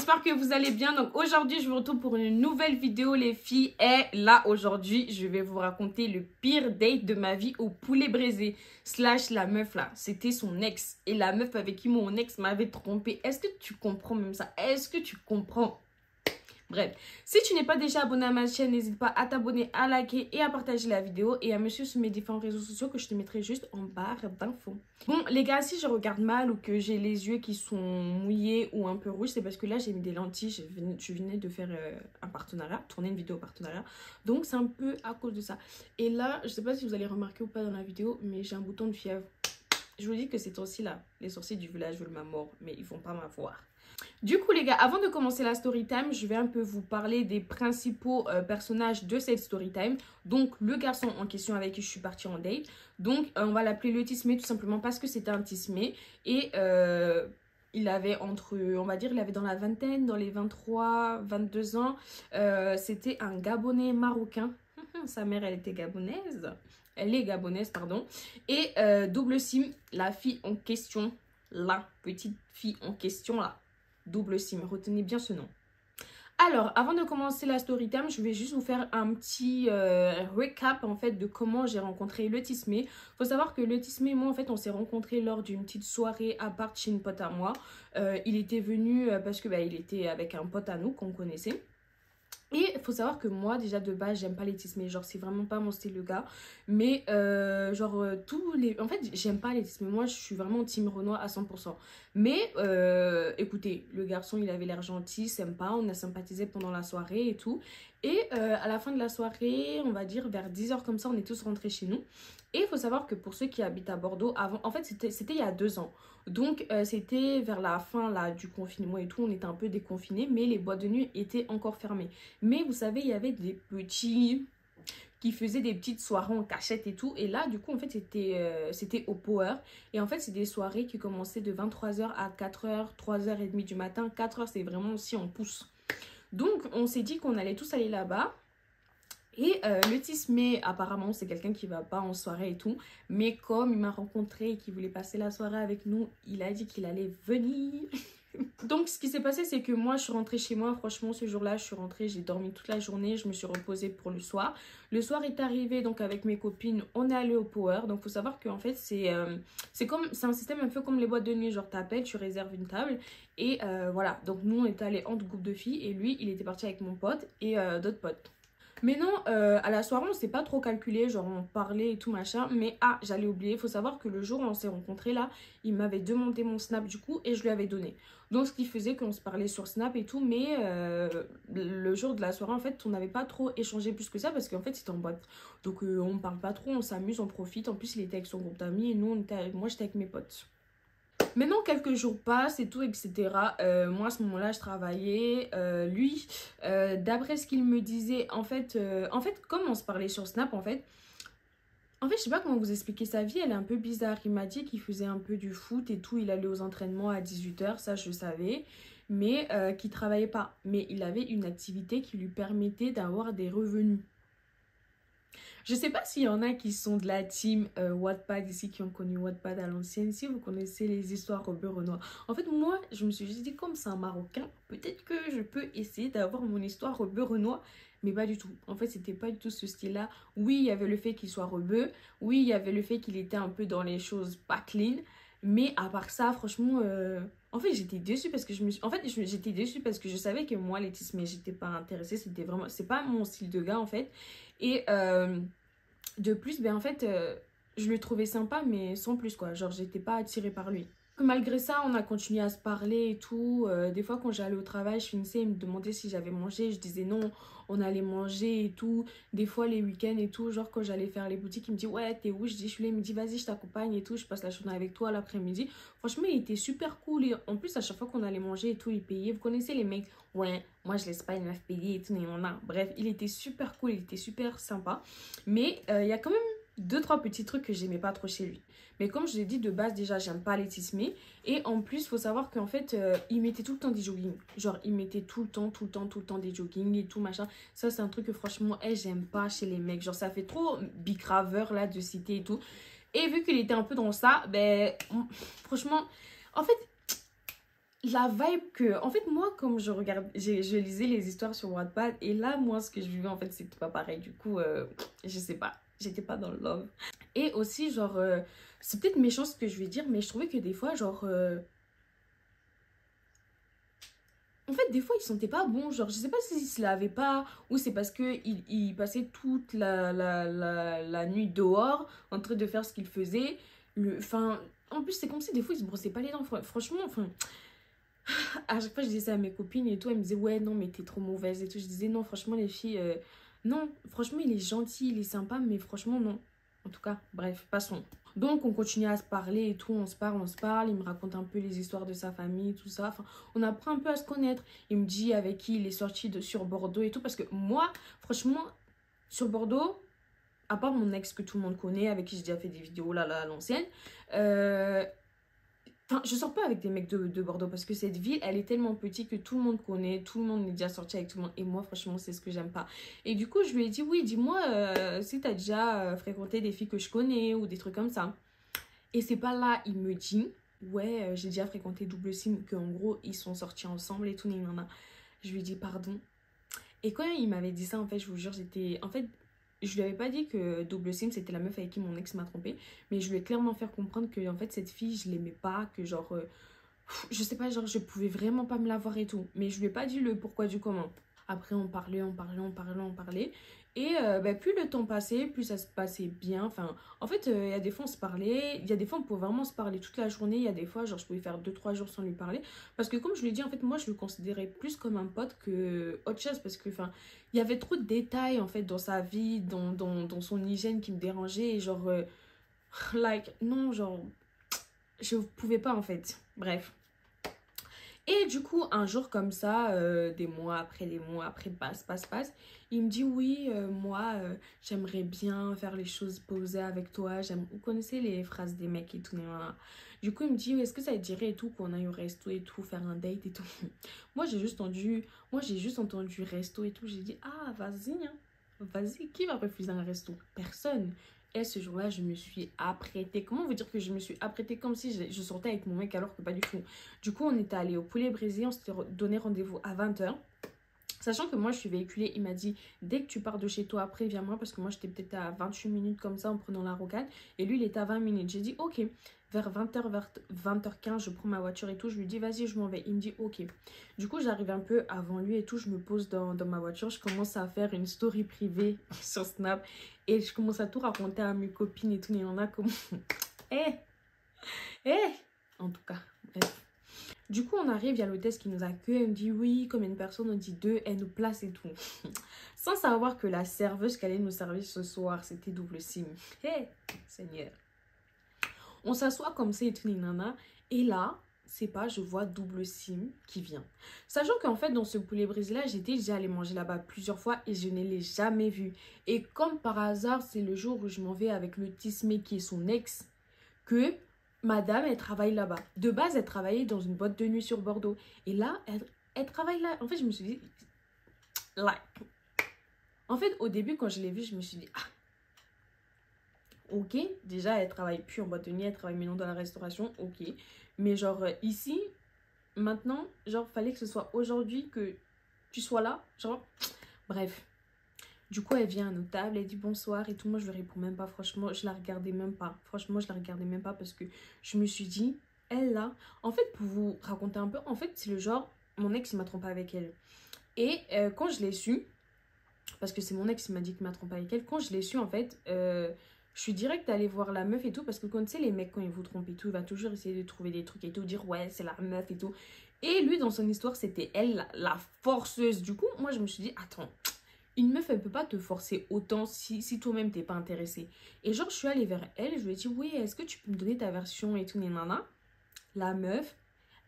j'espère que vous allez bien. Donc aujourd'hui, je vous retrouve pour une nouvelle vidéo les filles. Et là, aujourd'hui, je vais vous raconter le pire date de ma vie au poulet braisé. Slash la meuf là, c'était son ex. Et la meuf avec qui mon ex m'avait trompé. Est-ce que tu comprends même ça? Est-ce que tu comprends? Bref, si tu n'es pas déjà abonné à ma chaîne, n'hésite pas à t'abonner, à liker et à partager la vidéo et à me suivre sur mes différents réseaux sociaux que je te mettrai juste en barre d'infos. Bon, les gars, si je regarde mal ou que j'ai les yeux qui sont mouillés ou un peu rouges, c'est parce que là, j'ai mis des lentilles. Je venais de faire un partenariat, tourner une vidéo partenariat. Donc, c'est un peu à cause de ça. Et là, je sais pas si vous allez remarquer ou pas dans la vidéo, mais j'ai un bouton de fièvre. Je vous dis que ces temps-ci là, les sorciers du village veulent ma mort, mais ils vont pas m'avoir. Du coup les gars, avant de commencer la story time, je vais un peu vous parler des principaux personnages de cette story time. Donc le garçon en question avec qui je suis partie en date. Donc on va l'appeler le Tismé tout simplement parce que c'était un Tismé. Et il avait entre, on va dire, il avait dans la vingtaine, dans les 23, 22 ans. C'était un Gabonais marocain. Sa mère, elle était gabonaise. Elle est gabonaise, pardon. Et double sim, la fille en question, la petite fille en question là. Double sim, retenez bien ce nom. Alors, avant de commencer la story time, je vais juste vous faire un petit recap en fait de comment j'ai rencontré le Tismé. Faut savoir que le Tismé et moi en fait on s'est rencontrés lors d'une petite soirée à part chez une pote à moi. Il était venu parce que il était avec un pote à nous qu'on connaissait. Et il faut savoir que moi, déjà de base, j'aime pas les Tismé. Genre, c'est vraiment pas mon style de gars. Mais, tous les... En fait, j'aime pas les Tismé. Moi, je suis vraiment team Renoir à 100%. Mais, écoutez, le garçon, il avait l'air gentil, sympa. On a sympathisé pendant la soirée et tout. Et à la fin de la soirée, on va dire vers 10 h comme ça, on est tous rentrés chez nous. Et il faut savoir que pour ceux qui habitent à Bordeaux, avant, en fait, c'était il y a 2 ans. Donc, c'était vers la fin là, du confinement et tout. On était un peu déconfinés, mais les boîtes de nuit étaient encore fermées. Mais vous savez, il y avait des petits qui faisaient des petites soirées en cachette et tout. Et là, du coup, en fait, c'était au Power. Et en fait, c'est des soirées qui commençaient de 23 h à 4 h, 3 h 30 du matin. 4 h, c'est vraiment si on pousse. Donc, on s'est dit qu'on allait tous aller là-bas. Et le Tismé, apparemment, c'est quelqu'un qui va pas en soirée et tout. Mais comme il m'a rencontré et qu'il voulait passer la soirée avec nous, il a dit qu'il allait venir. Donc, ce qui s'est passé, c'est que moi, je suis rentrée chez moi. Franchement, ce jour-là, je suis rentrée, j'ai dormi toute la journée. Je me suis reposée pour le soir. Le soir est arrivé, donc avec mes copines, on est allé au Power. Donc, il faut savoir qu'en fait, c'est un système un peu comme les boîtes de nuit. Genre, t'appelles, tu réserves une table. Et voilà. Donc, nous, on était allés entre groupes de filles. Et lui, il était parti avec mon pote et d'autres potes. Mais non, à la soirée, on s'est pas trop calculé, genre on parlait et tout machin. Mais j'allais oublier, il faut savoir que le jour où on s'est rencontrés là, il m'avait demandé mon Snap du coup et je lui avais donné. Donc ce qui faisait qu'on se parlait sur Snap et tout, mais le jour de la soirée en fait, on n'avait pas trop échangé plus que ça parce qu'en fait c'était en boîte. Donc on parle pas trop, on s'amuse, on profite. En plus il était avec son groupe d'amis et nous, moi j'étais avec mes potes. Maintenant, quelques jours passent et tout, etc. Moi, à ce moment-là, je travaillais. Lui, d'après ce qu'il me disait, en fait, comme on se parlait sur Snap, en fait, je sais pas comment vous expliquer sa vie. Elle est un peu bizarre. Il m'a dit qu'il faisait un peu du foot et tout. Il allait aux entraînements à 18 h, ça, je savais. Mais qu'il travaillait pas. Mais il avait une activité qui lui permettait d'avoir des revenus. Je sais pas s'il y en a qui sont de la team Wattpad ici, qui ont connu Wattpad à l'ancienne. Si vous connaissez les histoires au beurre noir. En fait, moi, je me suis juste dit, comme c'est un Marocain, peut-être que je peux essayer d'avoir mon histoire au beurre noir. Mais pas du tout. En fait, c'était pas du tout ce style-là. Oui, il y avait le fait qu'il soit rebeu. Oui, il y avait le fait qu'il était un peu dans les choses pas clean. Mais à part ça, franchement... En fait, j'étais déçue parce que j'étais déçue parce que je savais que moi, les Tismé, j'étais pas intéressée. C'était vraiment... C'est pas mon style de gars, en fait. Et de plus, en fait, je le trouvais sympa, mais sans plus, quoi. Genre, j'étais pas attirée par lui. Malgré ça, on a continué à se parler et tout. Des fois, quand j'allais au travail, je finissais, il me demandait si j'avais mangé. Je disais non, on allait manger et tout. Des fois, les week-ends et tout, genre quand j'allais faire les boutiques, il me dit ouais, t'es où? Je dis je suis là. Il me dit vas-y, je t'accompagne et tout. Je passe la journée avec toi l'après-midi. Franchement, il était super cool. Et en plus, à chaque fois qu'on allait manger et tout, il payait. Vous connaissez les mecs? Ouais, moi je laisse pas une meuf payer et tout. Bref, il était super cool, il était super sympa. Mais il y a quand même 2-3 petits trucs que j'aimais pas trop chez lui. Mais comme je l'ai dit de base, déjà j'aime pas les Tismé. Et en plus, faut savoir qu'en fait, il mettait tout le temps des joggings. Genre, il mettait tout le temps des joggings et tout machin. Ça, c'est un truc que franchement, j'aime pas chez les mecs. Genre, ça fait trop bicraveur là de citer et tout. Et vu qu'il était un peu dans ça, franchement, en fait, la vibe que... En fait, moi, comme je regarde... Je lisais les histoires sur Wattpad. Et là, moi, ce que je vivais, en fait, c'était pas pareil. Du coup, je sais pas. J'étais pas dans le love. Et aussi, genre... c'est peut-être méchant ce que je vais dire. Mais je trouvais que des fois, genre... En fait, des fois, il sentait pas bon. Genre, je sais pas s'il se lavait pas ou c'est parce que il passait toute la nuit dehors en train de faire ce qu'il faisait. Enfin, en plus, c'est comme si des fois, il se brossait pas les dents. Franchement, enfin, à chaque fois, je disais ça à mes copines et tout. Elles me disaient, ouais, non, mais t'es trop mauvaise et tout. Je disais, non, franchement, les filles, non, franchement, il est gentil, il est sympa, mais franchement, non. En tout cas, bref, passons. Donc, on continue à se parler et tout, on se parle. Il me raconte un peu les histoires de sa famille, tout ça. Enfin, on apprend un peu à se connaître. Il me dit avec qui il est sorti sur Bordeaux et tout. Parce que moi, franchement, sur Bordeaux, à part mon ex que tout le monde connaît, avec qui j'ai déjà fait des vidéos là, à l'ancienne, enfin, je sors pas avec des mecs de Bordeaux parce que cette ville, elle est tellement petite que tout le monde connaît, tout le monde est déjà sorti avec tout le monde. Et moi, franchement, c'est ce que j'aime pas. Et du coup, je lui ai dit, oui, dis-moi si t'as déjà fréquenté des filles que je connais ou des trucs comme ça. Et c'est pas là, il me dit, ouais, j'ai déjà fréquenté Double Sim, qu'en gros, ils sont sortis ensemble et tout, nanana. Je lui ai dit, pardon. Et quand il m'avait dit ça, en fait, je vous jure, j'étais... En fait, je lui avais pas dit que Double Sim, c'était la meuf avec qui mon ex m'a trompé. Mais je lui ai clairement fait comprendre que, en fait, cette fille, je l'aimais pas, que genre... je sais pas, genre, je pouvais vraiment pas me la voir et tout. Mais je lui ai pas dit le pourquoi du comment. Après, on parlait. Et plus le temps passait, plus ça se passait bien. Enfin, en fait, il y a des fois, on se parlait. Il y a des fois, on pouvait vraiment se parler toute la journée. Il y a des fois, genre, je pouvais faire 2-3 jours sans lui parler. Parce que, comme je lui ai dit, en fait, moi, je le considérais plus comme un pote que autre chose. Parce que, enfin, il y avait trop de détails, en fait, dans sa vie, dans son hygiène qui me dérangeait. Et genre, non, genre, je pouvais pas, en fait. Bref. Et du coup, un jour comme ça, des mois après, passe, il me dit oui, moi, j'aimerais bien faire les choses posées avec toi. Vous connaissez les phrases des mecs et tout. Voilà. Du coup, il me dit, est-ce que ça te dirait et tout qu'on aille au resto et tout, faire un date et tout. Moi, j'ai juste entendu resto et tout. J'ai dit, ah, vas-y, hein. Vas-y, qui va refuser un resto? Personne. Et ce jour-là, je me suis apprêtée. Comment vous dire que je me suis apprêtée comme si je sortais avec mon mec alors que pas du tout. Du coup, on était allé au Poulet Brésil. On s'était donné rendez-vous à 20 h. Sachant que moi, je suis véhiculée. Il m'a dit, dès que tu pars de chez toi, après, viens-moi. Parce que moi, j'étais peut-être à 28 minutes comme ça en prenant la rocade. Et lui, il était à 20 minutes. J'ai dit, ok. Vers 20 h, vers 20 h 15, je prends ma voiture et tout. Je lui dis, vas-y, je m'en vais. Il me dit, ok. Du coup, j'arrive un peu avant lui et tout. Je me pose dans ma voiture. Je commence à faire une story privée sur Snap. Et je commence à tout raconter à mes copines et tout. Il y en a comme... En tout cas, bref. Du coup, on arrive, il y a l'hôtesse qui nous accueille. Elle me dit oui, combien de personnes? On dit 2. Elle nous place et tout. Sans savoir que la serveuse qui allait nous servir ce soir, c'était Double Sim. Seigneur. On s'assoit comme ça et tout, nana. Et là, c'est pas, je vois Double Sim qui vient. Sachant qu'en fait, dans ce Poulet Brésil là, j'étais déjà allée manger là-bas plusieurs fois et je ne l'ai jamais vu. Et comme par hasard, c'est le jour où je m'en vais avec le Tismé qui est son ex, que madame, elle travaille là-bas. De base, elle travaillait dans une boîte de nuit sur Bordeaux. Et là, elle travaille là. En fait, je me suis dit... En fait, au début, quand je l'ai vue, je me suis dit... Ah, ok, déjà, elle travaille plus en boîte de nuit, elle travaille maintenant dans la restauration, ok. Mais genre, ici, maintenant, genre, fallait que ce soit aujourd'hui que tu sois là, genre, bref. Du coup, elle vient à nos tables, elle dit bonsoir et tout. Moi, je ne réponds même pas, franchement, je la regardais même pas. Franchement, je la regardais même pas parce que je me suis dit, elle là, en fait, pour vous raconter un peu, en fait, c'est le genre, mon ex, il m'a trompé avec elle. Et quand je l'ai su, parce que c'est mon ex qui m'a dit qu'il m'a trompé avec elle, quand je l'ai su, en fait, je suis direct allée voir la meuf et tout, parce que quand tu sais, les mecs, quand ils vous trompent et tout, il va toujours essayer de trouver des trucs et tout, dire ouais, c'est la meuf et tout. Et lui, dans son histoire, c'était elle, la forceuse. Du coup, moi, je me suis dit, attends, une meuf, elle peut pas te forcer autant si toi-même, t'es pas intéressé. Et genre, je suis allée vers elle, je lui ai dit, oui, est-ce que tu peux me donner ta version et tout, nanana. La meuf,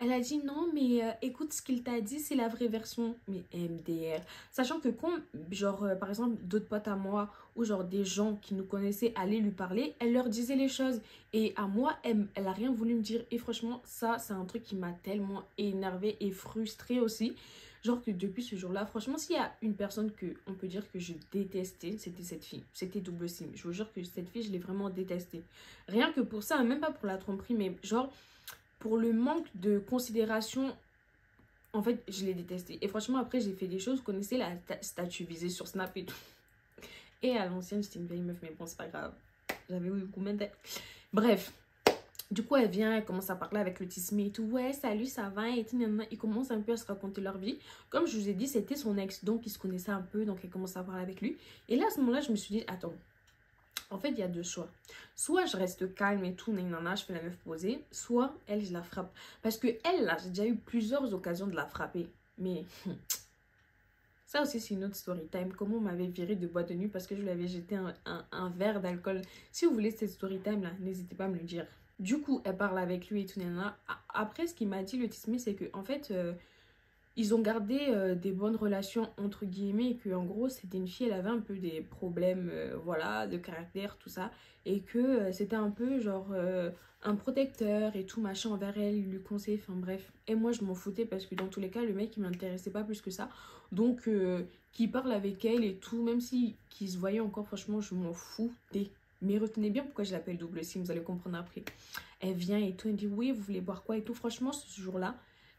elle a dit non, mais écoute, ce qu'il t'a dit, c'est la vraie version. Mais MDR. Sachant que quand, genre, par exemple, d'autres potes à moi, ou genre des gens qui nous connaissaient allaient lui parler, elle leur disait les choses. Et à moi, elle a rien voulu me dire. Et franchement, ça, c'est un truc qui m'a tellement énervée et frustrée aussi. Genre que depuis ce jour-là, franchement, s'il y a une personne que on peut dire que je détestais, c'était cette fille. C'était Double Sim. Je vous jure que cette fille, je l'ai vraiment détestée. Rien que pour ça, même pas pour la tromperie, mais genre... pour le manque de considération, en fait, je l'ai détesté. Et franchement, après, j'ai fait des choses. Vous connaissez la statue visée sur Snap et tout. Et à l'ancienne, j'étais une vieille meuf, mais bon, c'est pas grave. J'avais eu beaucoup de... Bref. Du coup, elle vient, elle commence à parler avec le Tismé et tout. Ouais, salut, ça va et tout. Ils commencent un peu à se raconter leur vie. Comme je vous ai dit, c'était son ex. Donc, ils se connaissaient un peu. Donc, elle commence à parler avec lui. Et là, à ce moment-là, je me suis dit, attends. En fait, il y a deux choix. Soit je reste calme et tout, nanana, je fais la meuf posée. Soit elle, je la frappe. Parce que elle, là, j'ai déjà eu plusieurs occasions de la frapper. Mais ça aussi, c'est une autre story time. Comment on m'avait viré de boîte de nuit parce que je lui avais jeté un verre d'alcool. Si vous voulez cette story time là, n'hésitez pas à me le dire. Du coup, elle parle avec lui et tout, nanana. Après, ce qu'il m'a dit, le Tismé, c'est que en fait, ils ont gardé des bonnes relations entre guillemets et que en gros c'était une fille, elle avait un peu des problèmes voilà, de caractère, tout ça, et que c'était un peu genre un protecteur et tout machin envers elle, il lui conseillait, enfin bref. Et moi je m'en foutais parce que dans tous les cas le mec il m'intéressait pas plus que ça, donc qu'il parle avec elle et tout, même si qu'il se voyait encore, franchement je m'en foutais. Mais retenez bien pourquoi je l'appelle double sim, vous allez comprendre après. Elle vient et tout, elle dit oui vous voulez boire quoi et tout. Franchement ce jour-là,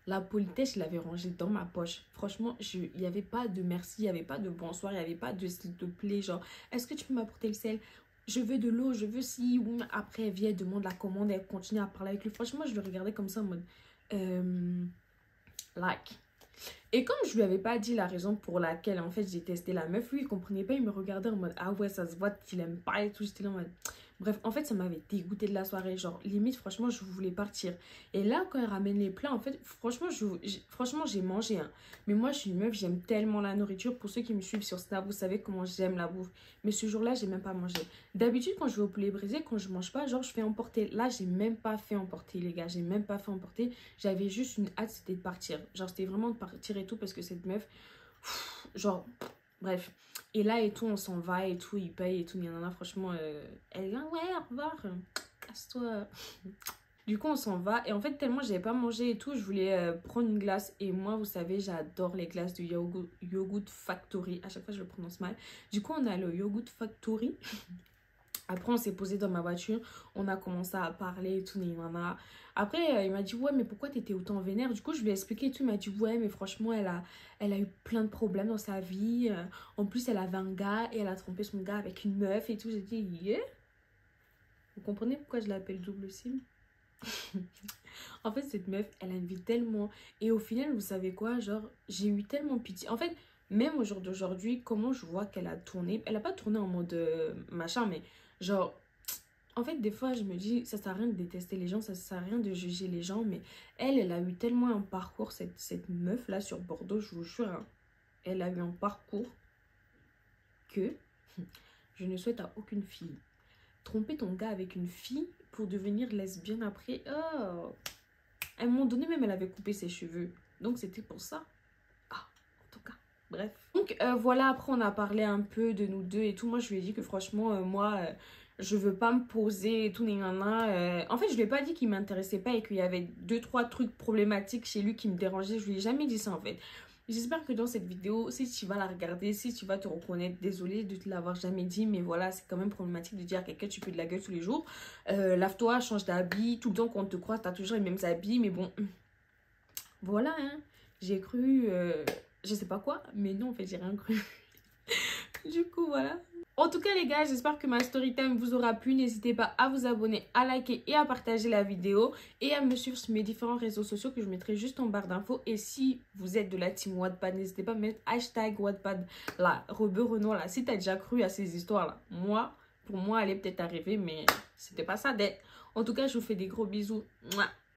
la politesse, je l'avais rangée dans ma poche. Franchement, il n'y avait pas de merci, il n'y avait pas de bonsoir, il n'y avait pas de s'il te plaît, genre, est-ce que tu peux m'apporter le sel? Je veux de l'eau, je veux si. Ou après, elle vient, elle demande la commande, elle continue à parler avec lui. Franchement, je le regardais comme ça en mode, like. Et comme je lui avais pas dit la raison pour laquelle, en fait, j'ai testé la meuf, lui, il comprenait pas, il me regardait en mode, ah ouais, ça se voit qu'il aime pas et tout. J'étais là en mode... Bref, en fait, ça m'avait dégoûté de la soirée. Genre, limite, franchement, je voulais partir. Et là, quand elle ramène les plats, en fait, franchement, j'ai mangé. Hein. Mais moi, je suis une meuf, j'aime tellement la nourriture. Pour ceux qui me suivent sur Snap, vous savez comment j'aime la bouffe. Mais ce jour-là, j'ai même pas mangé. D'habitude, quand je vais au poulet brisé, quand je mange pas, genre, je fais emporter. Là, j'ai même pas fait emporter, les gars. J'ai même pas fait emporter. J'avais juste une hâte, c'était de partir. Genre, c'était vraiment de partir et tout, parce que cette meuf, genre, bref. Et là et tout, on s'en va et tout, il paye et tout, nanana, franchement, elle est là, ouais, au revoir, casse-toi. Du coup, on s'en va. Et en fait, tellement j'avais pas mangé et tout, je voulais prendre une glace. Et moi, vous savez, j'adore les glaces du Yogurt Factory. À chaque fois, je le prononce mal. Du coup, on a le Yogurt Factory. Après, on s'est posé dans ma voiture. On a commencé à parler et tout, nanana. Après, il m'a dit, ouais, mais pourquoi t'étais autant vénère? Du coup, je lui ai expliqué et tout. Il m'a dit, ouais, mais franchement, elle a eu plein de problèmes dans sa vie. En plus, elle avait un gars et elle a trompé son gars avec une meuf et tout. J'ai dit, yeah. Vous comprenez pourquoi je l'appelle double sim? En fait, cette meuf, elle a une vie tellement... Et au final, vous savez quoi? Genre, j'ai eu tellement pitié. En fait, même au jour d'aujourd'hui, comment je vois qu'elle a tourné. Elle a pas tourné en mode machin, mais genre... En fait, des fois, je me dis, ça sert à rien de détester les gens, ça sert à rien de juger les gens, mais elle a eu tellement un parcours, cette meuf-là sur Bordeaux, je vous jure, hein, elle a eu un parcours que je ne souhaite à aucune fille. Tromper ton gars avec une fille pour devenir lesbienne après, oh. À un moment donné, même, elle avait coupé ses cheveux, donc c'était pour ça. Ah, en tout cas, bref. Donc, voilà, après, on a parlé un peu de nous deux et tout. Moi, je lui ai dit que franchement, moi... je veux pas me poser et tout, en fait, je lui ai pas dit qu'il m'intéressait pas et qu'il y avait 2-3 trucs problématiques chez lui qui me dérangeaient. Je lui ai jamais dit ça, en fait. J'espère que dans cette vidéo, si tu vas la regarder, si tu vas te reconnaître, désolée de te l'avoir jamais dit, mais voilà, c'est quand même problématique de dire à quelqu'un tu peux de la gueule tous les jours. Lave-toi, change d'habit, tout le temps qu'on te croise, t'as toujours les mêmes habits, mais bon, voilà, hein. J'ai cru, je sais pas quoi, mais non, en fait, j'ai rien cru. Du coup, voilà. En tout cas les gars, j'espère que ma story time vous aura plu. N'hésitez pas à vous abonner, à liker et à partager la vidéo. Et à me suivre sur mes différents réseaux sociaux que je mettrai juste en barre d'infos. Et si vous êtes de la team Wattpad, n'hésitez pas à mettre hashtag Wattpad là, Rebeu Renoir là. Si t'as déjà cru à ces histoires là, pour moi, elle est peut-être arrivée, mais c'était pas ça d'être. En tout cas, je vous fais des gros bisous. Mouah.